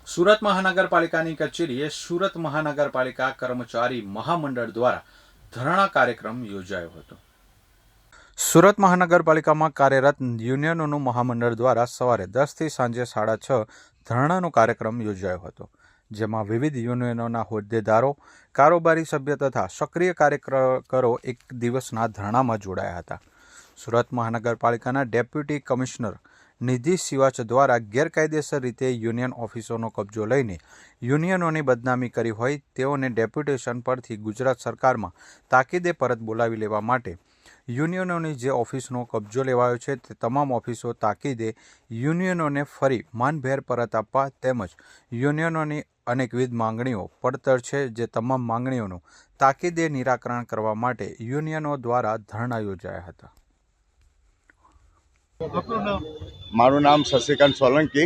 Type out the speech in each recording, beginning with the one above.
સુરત મહાનગરપાલિકાની કચેરીએ સુરત મહાનગરપાલિકા કર્મચારી મહામંડળ દ્વારા ધરણા કાર્યક્રમ યોજાયો હતો। સુરત મહાનગરપાલિકામાં કાર્યરત યુનિયનોનું મહામંડળ દ્વારા સવારે 10 થી સાંજે 6:30 ધરણાનો કાર્યક્રમ યોજાયો હતો, જેમાં વિવિધ યુનિયનોના હોદ્દેદારો, કારોબારી સભ્ય તથા સક્રિય કાર્યકરો એક દિવસના ધરણામાં જોડાયા હતા। સુરત મહાનગરપાલિકાના ડેપ્યુટી કમિશનર નિધિ સિવાચ દ્વારા ગેરકાયદેસર રીતે યુનિયન ઓફિસોનો કબજો લઈને યુનિયનોની બદનામી કરી હોય તેઓને ડેપ્યુટેશન પરથી ગુજરાત સરકારમાં તાકીદે પરત બોલાવી લેવા માટે યુનિયનોની જે ઓફિસનો કબજો લેવાયો છે તે તમામ ઓફિસો તાકીદે યુનિયનોને ફરી માનભેર પરત આપવા તેમજ યુનિયનોની અનેકવિધ માંગણીઓ પડતર છે, જે તમામ માંગણીઓનું તાકીદે નિરાકરણ કરવા માટે યુનિયનો દ્વારા ધરણા યોજાયા હતા। મારું નામ શશિકાંત સોલંકી।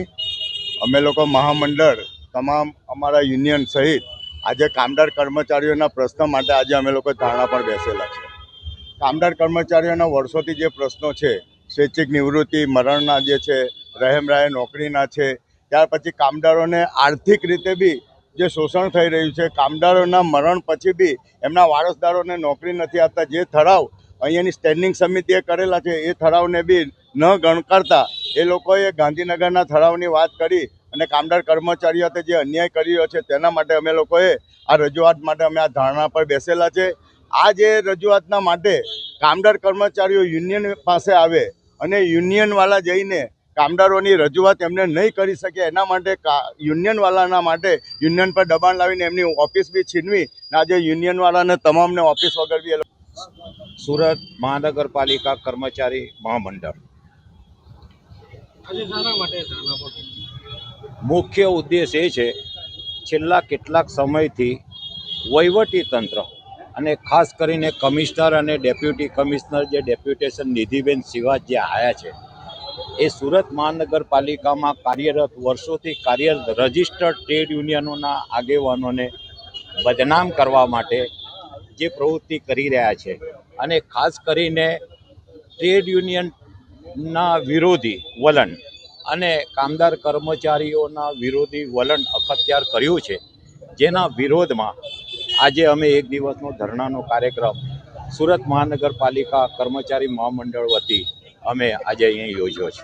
અમે લોકો મહામંડળ તમામ અમારા યુનિયન સહિત આજે કામદાર કર્મચારીઓના પ્રશ્ન માટે આજે અમે લોકો ધરણા પર બેસેલા છે। કામદાર કર્મચારીઓના વર્ષોથી જે પ્રશ્નો છે, સ્વૈચ્છિક નિવૃત્તિ, મરણના જે છે, રહેમરાય નોકરીના છે, ત્યાર પછી કામદારોને આર્થિક રીતે બી જે શોષણ થઈ રહ્યું છે, કામદારોના મરણ પછી બી એમના વારસદારોને નોકરી નથી આપતા, જે ઠરાવ અહીંયાની સ્ટેન્ડિંગ સમિતિએ કરેલા છે એ ઠરાવને બી ન ગણકારતા એ લોકોએ ગાંધીનગરના ઠરાવની વાત કરી અને કામદાર કર્મચારીઓ જે અન્યાય કરી રહ્યો છે તેના માટે અમે લોકોએ આ રજૂઆત માટે અમે આ ધરણા પર બેસેલા છે। આ જે રજૂઆતના માટે કામદાર કર્મચારીઓ યુનિયન પાસે આવે અને યુનિયનવાળા જઈને કામદારોની રજૂઆત એમને નહીં કરી શકે, એના માટે યુનિયનવાળાના માટે યુનિયન પર દબાણ લાવીને એમની ઓફિસ બી છીનવી આજે યુનિયનવાળાને તમામને ઓફિસ વગર બી સુરત મહાનગરપાલિકા કર્મચારી મહામંડળ મુખ્ય ઉદ્દેશ એ છે, છેલ્લા કેટલાક સમયથી વહીવટી તંત્ર અને ખાસ કરીને કમિશનર અને ડેપ્યુટી કમિશનર જે ડેપ્યુટેશન નિધિબેન સિવાચ જે આવ્યા છે એ સુરત મહાનગરપાલિકામાં કાર્યરત વર્ષોથી કાર્યરત રજિસ્ટર્ડ ટ્રેડ યુનિયનોના આગેવાનોને બદનામ કરવા માટે જે પ્રવૃત્તિ કરી રહ્યા છે અને ખાસ કરીને ટ્રેડ યુનિયનના વિરોધી વલણ અને કામદાર કર્મચારીઓના વિરોધી વલણ અખત્યાર કર્યું છે, જેના વિરોધમાં આજે અમે એક દિવસનો ધરણાનો કાર્યક્રમ સુરત મહાનગરપાલિકા કર્મચારી મહામંડળ વતી અમે આજે અહીંયા યોજ્યો છે।